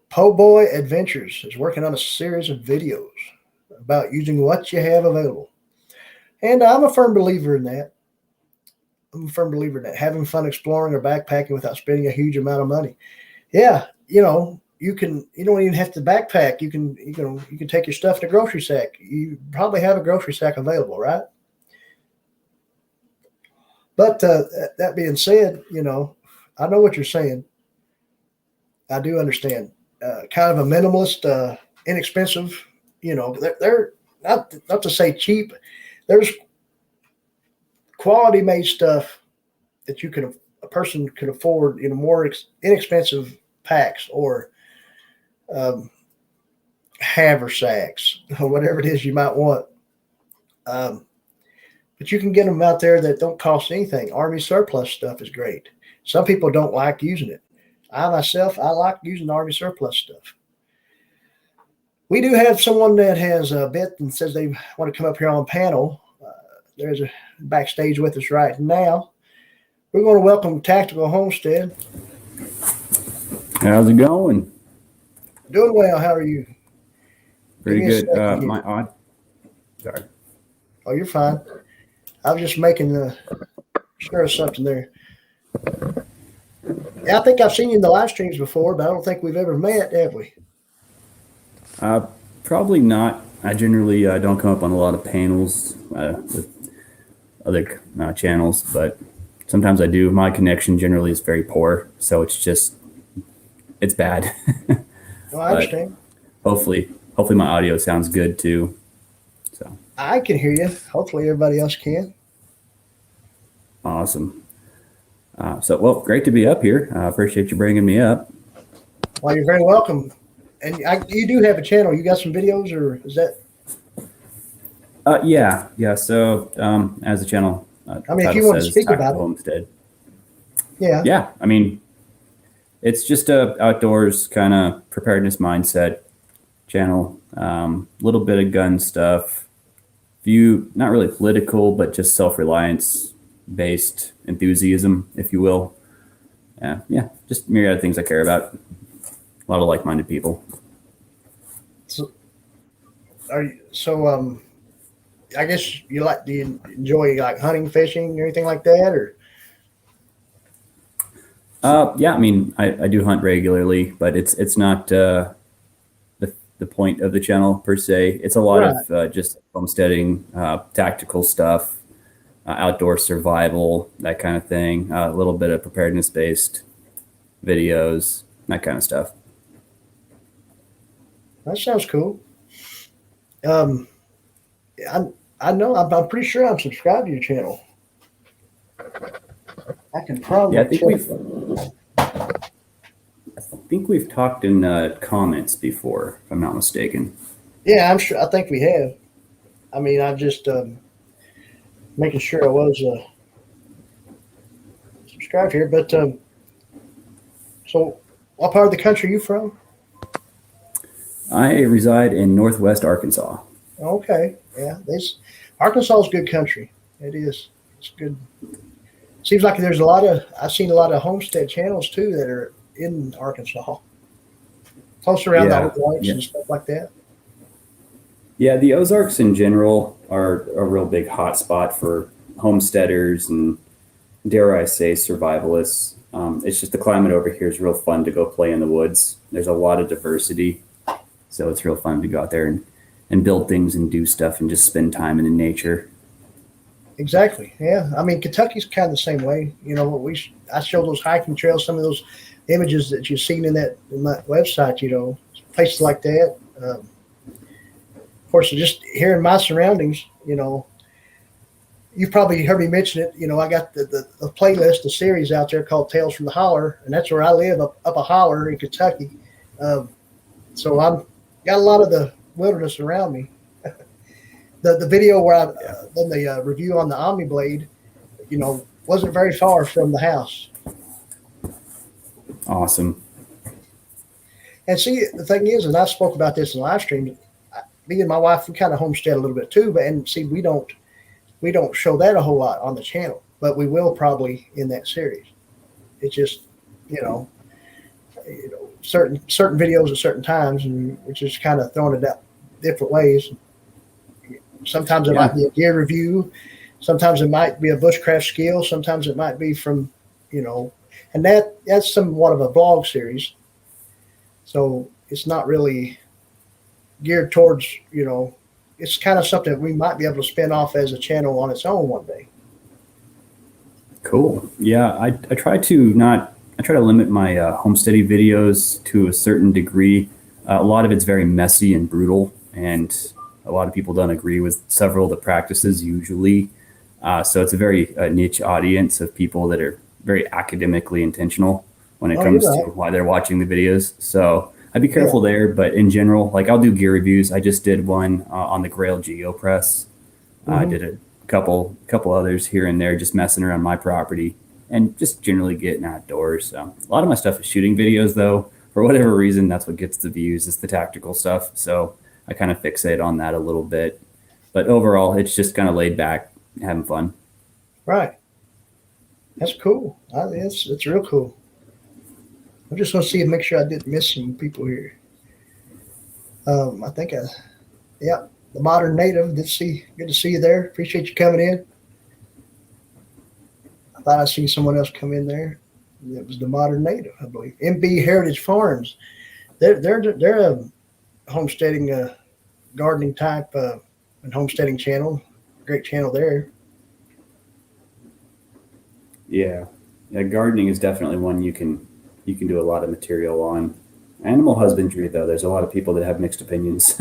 Po Boy Adventures is working on a series of videos about using what you have available. And I'm a firm believer in that. Having fun exploring or backpacking without spending a huge amount of money. Yeah, you don't even have to backpack. You can take your stuff in a grocery sack. You probably have a grocery sack available, right? But that being said, I know what you're saying. I do understand. Kind of a minimalist, inexpensive, they're not to say cheap. There's quality made stuff that a person could afford in a more inexpensive packs or haversacks or whatever it is you might want. But you can get them out there that don't cost anything. Army surplus stuff is great. Some people don't like using it. I like using Army surplus stuff. We do have someone that has a bit and says they want to come up here on panel. There's a backstage with us right now. We're going to welcome Tactical Homestead. How's it going? Doing well. How are you? Pretty good. Sorry. Oh, you're fine. I was just making sure of something there. Yeah, I think I've seen you in the live streams before, but I don't think we've ever met, have we? Probably not. I generally don't come up on a lot of panels with other channels, but sometimes I do. My connection generally is very poor, so it's bad. Oh, I understand. Hopefully my audio sounds good too. So I can hear you. Hopefully everybody else can. Awesome. Well, great to be up here. I appreciate you bringing me up. Well, you're very welcome. And you do have a channel. You got some videos, or is that? Yeah. So as a channel, if you want to speak about it. Homestead. Yeah. Yeah. I mean, it's just a outdoors kind of preparedness mindset channel. Little bit of gun stuff. Not really political, but just self-reliance based enthusiasm, if you will. Yeah. Just myriad of things I care about. A lot of like-minded people. So, I guess do you enjoy like hunting, fishing, or anything like that, or? Yeah, I mean, I do hunt regularly, but it's not the point of the channel per se. It's a lot of just homesteading, tactical stuff, outdoor survival, that kind of thing. A little bit of preparedness-based videos, that kind of stuff. That sounds cool. I know. I'm pretty sure I'm subscribed to your channel. I can probably. Yeah, I think we've talked in comments before, if I'm not mistaken. Yeah, I'm sure. I think we have. I mean, I just making sure I was subscribed here. But so, what part of the country are you from? I reside in Northwest Arkansas. Okay, yeah, Arkansas is good country. It is. It's good. Seems like I've seen a lot of homestead channels too that are in Arkansas, close around the Ozarks and stuff like that. Yeah, the Ozarks in general are a real big hot spot for homesteaders and, dare I say, survivalists. It's just the climate over here is real fun to go play in the woods. There's a lot of diversity, so it's real fun to go out there and build things and do stuff and just spend time in the nature. Exactly. Yeah. I mean, Kentucky's kind of the same way. You know, I show those hiking trails, some of those images that you've seen in that website, you know, places like that. Of course, just here in my surroundings, you know, you've probably heard me mention it. You know, I got the playlist, the series out there called Tales from the Holler, and that's where I live, up a holler in Kentucky. So I've got a lot of the wilderness around me. The video where I done the review on the Omni Blade, you know, wasn't very far from the house. Awesome. And see, the thing is, and I spoke about this in live stream, me and my wife, we kind of homestead a little bit too, and see, we don't show that a whole lot on the channel, but we will probably in that series. It's just, you know, certain videos at certain times, and we're just kind of throwing it out different ways. Sometimes it might be a gear review. Sometimes it might be a bushcraft skill. Sometimes it might be from, you know, and that's somewhat of a vlog series. So it's not really geared towards, you know, it's kind of something that we might be able to spin off as a channel on its own one day. Cool. Yeah, I try to limit my homesteading videos to a certain degree. A lot of it's very messy and brutal, and a lot of people don't agree with several of the practices usually. So it's a very niche audience of people that are very academically intentional when it Oh, comes you're to right. why they're watching the videos. So I'd be Yeah. careful there, but in general, like I'll do gear reviews. I just did one on the Grail GeoPress. I Hmm. did a couple others here and there, just messing around my property and just generally getting outdoors. So a lot of my stuff is shooting videos, though. For whatever reason, that's what gets the views. Is the tactical stuff. So I kind of fixate on that a little bit. But overall, it's just kind of laid back, having fun. Right. That's cool. It's real cool. I'm just gonna see and make sure I didn't miss some people here. I think yeah, the modern native. Good to see you there. Appreciate you coming in. I thought I seen someone else come in there. It was the modern native, I believe. MB Heritage Farms. They're a homesteading, gardening type, and homesteading channel. Great channel there. Yeah, yeah. Gardening is definitely one you can do a lot of material on. Animal husbandry, though, there's a lot of people that have mixed opinions.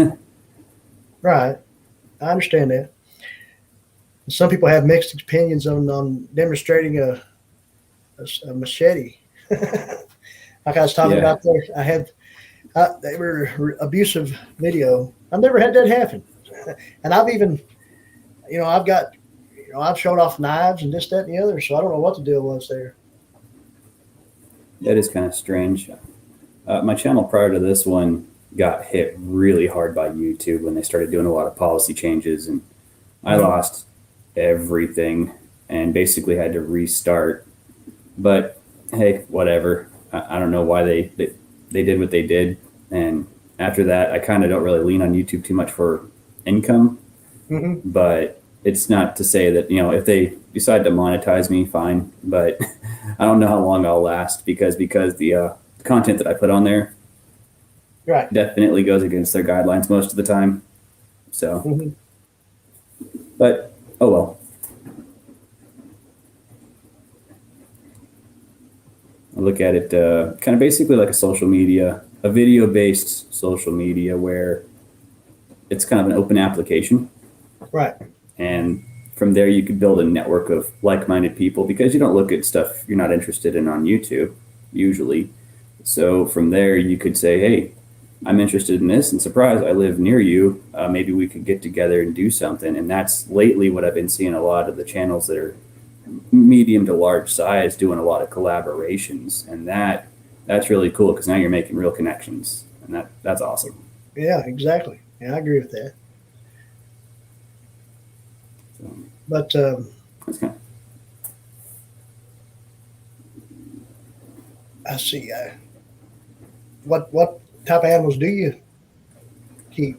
Right. I understand that. Some people have mixed opinions on demonstrating a machete. Like I was talking Yeah, about there, they were abusive video. I've never had that happen, and I've even, I've got, I've showed off knives and this, that, and the other. So I don't know what the deal was there. that is kind of strange. My channel prior to this one got hit really hard by YouTube when they started doing a lot of policy changes, and I Hmm. lost everything and basically had to restart. But hey, whatever. I don't know why they did what they did, and after that, I kind of don't really lean on YouTube too much for income. Hmm. But it's not to say that if they decide to monetize me, fine. But I don't know how long I'll last because the content that I put on there Right. definitely goes against their guidelines most of the time. So, Hmm. but oh well. I look at it kind of basically like a video based social media where it's kind of an open application. Right. And from there, you could build a network of like minded people because you don't look at stuff you're not interested in on YouTube usually. So from there, you could say, hey, I'm interested in this, and surprise, I live near you. Maybe we could get together and do something. And that's lately what I've been seeing a lot of the channels that are medium to large size doing a lot of collaborations, and that's really cool because now you're making real connections, and that's awesome. Yeah. Exactly. Yeah, I agree with that. So But that's kind I see. What type of animals do you keep?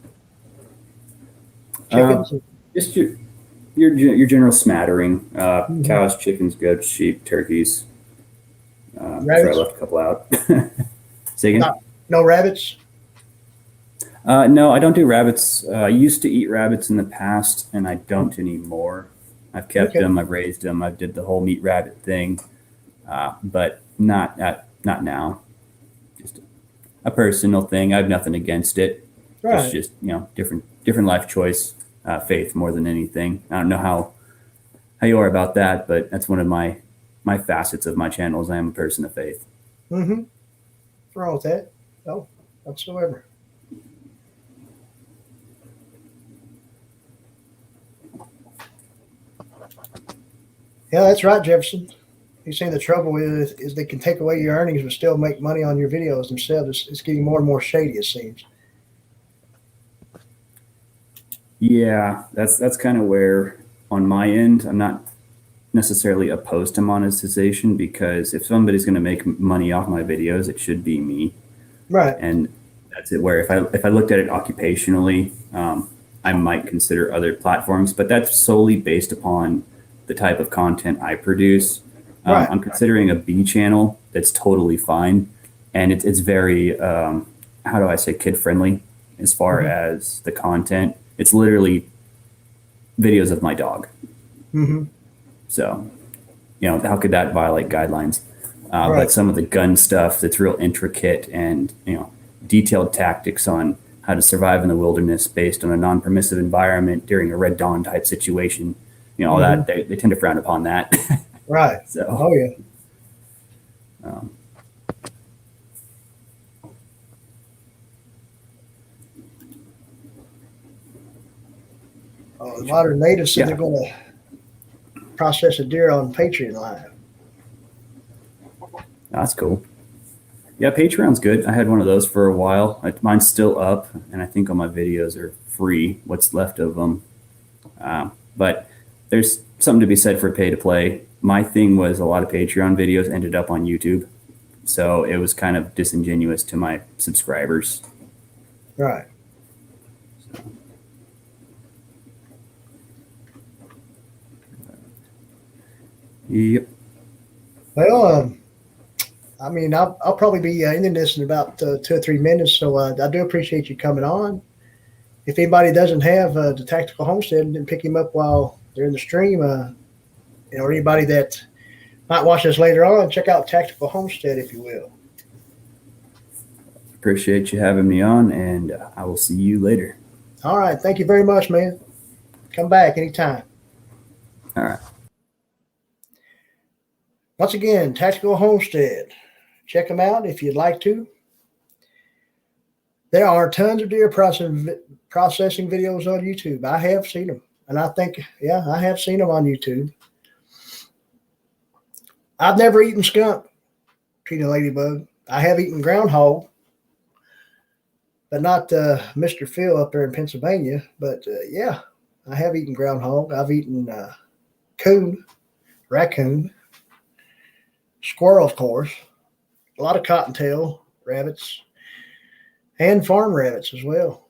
of Chickens and just your general smattering: Mhm. cows, chickens, goats, sheep, turkeys. Sure, I Rabbits? left a couple out. Say again. Not no rabbits. No, I don't do rabbits. I used to eat rabbits in the past, and I don't anymore. I've kept Okay. them. I've raised them. I did the whole meat rabbit thing, but not now. Just a personal thing. I have nothing against it. It's Right. just different life choice, faith more than anything. I don't know how you are about that, but that's one of my facets of my channel. Is I am a person of faith. Mm-hmm. What's wrong with that? No, whatsoever. Yeah, that's right, Jefferson. You see, the trouble with is they can take away your earnings but still make money on your videos themselves. It's getting more and more shady, it seems. Yeah, that's kind of where on my end I'm not necessarily opposed to monetization because if somebody's going to make money off my videos, it should be me. Right. And that's it. Where if I looked at it occupationally, I might consider other platforms, but that's solely based upon the type of content I produce. Right. I'm considering a B channel that's totally fine, and it's very how do I say kid friendly as far Mm-hmm. as the content. It's literally videos of my dog. Mm-hmm. So how could that violate guidelines? But Right. some of the gun stuff that's real intricate and detailed tactics on how to survive in the wilderness based on a non-permissive environment during a red dawn type situation. all that, they tend to frown upon that. Right. So, Oh yeah. The modern natives said they're going to process a deer on Patreon Live. That's cool. Yeah, Patreon's good. I had one of those for a while. Mine's still up, and I think all my videos are free, what's left of them. But there's something to be said for pay to play. My thing was a lot of Patreon videos ended up on YouTube, so it was kind of disingenuous to my subscribers. Right. Yep. Well, I mean, I'll probably be ending this in about 2 or 3 minutes, so I do appreciate you coming on. If anybody doesn't have the Tactical Homestead and didn't pick him up while they're in the stream, or anybody that might watch this later on, check out Tactical Homestead, if you will. Appreciate you having me on, and I will see you later. All right. Thank you very much, man. Come back anytime. All right. Once again, Tactical Homestead. Check them out if you'd like to. There are tons of deer processing videos on YouTube. I have seen them. And I think, I have seen them on YouTube. I've never eaten skunk, Tina Ladybug. I have eaten groundhog, but not Mr. Phil up there in Pennsylvania. But I have eaten groundhog. I've eaten coon, raccoon, squirrel, of course, a lot of cottontail rabbits, and farm rabbits as well.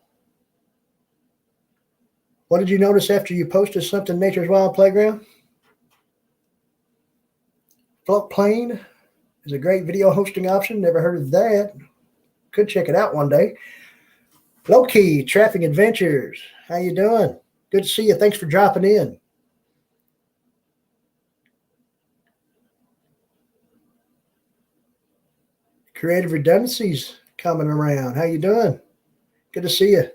What did you notice after you posted something, Nature's Wild Playground? Float Plane is a great video hosting option. Never heard of that. Could check it out one day. Low Key Traffic Adventures. How you doing? Good to see you. Thanks for dropping in. Creative Redundancies coming around. How you doing? Good to see you.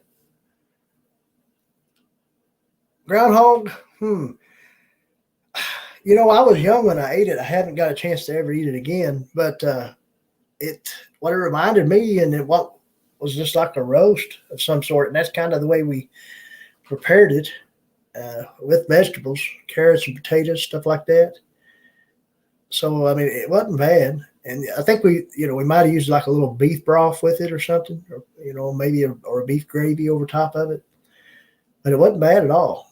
Groundhog. I was young when I ate it. I haven't got a chance to ever eat it again. But what it reminded me, and what was just like a roast of some sort. And that's kind of the way we prepared it with vegetables, carrots and potatoes, stuff like that. So, I mean, it wasn't bad. And I think we might have used like a little beef broth with it or something, or maybe a beef gravy over top of it. But it wasn't bad at all,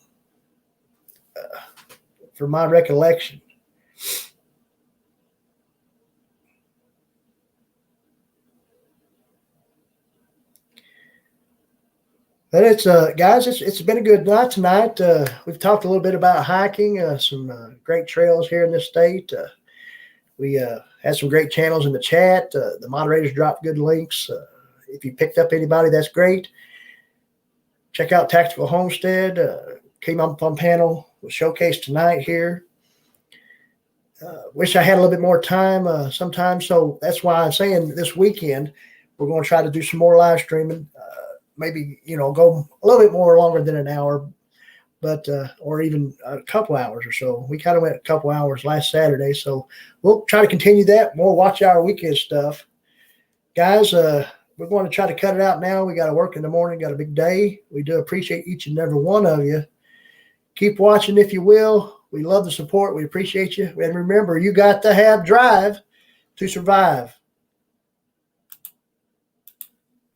from my recollection. But it's guys, it's been a good night tonight. We've talked a little bit about hiking, some great trails here in this state. We had some great channels in the chat. The moderators dropped good links. If you picked up anybody, that's great. Check out Tactical Homestead. Came up on panel, was showcased tonight here. Wish I had a little bit more time sometime. So that's why I'm saying this weekend, we're going to try to do some more live streaming. Maybe, go a little bit more longer than an hour, but or even a couple hours or so. We kind of went a couple hours last Saturday, so we'll try to continue that. More watch hour weekend stuff. Guys, we're going to try to cut it out now. We got to work in the morning, got a big day. We do appreciate each and every one of you. Keep watching if you will. We love the support. We appreciate you. And remember, you got to have drive to survive.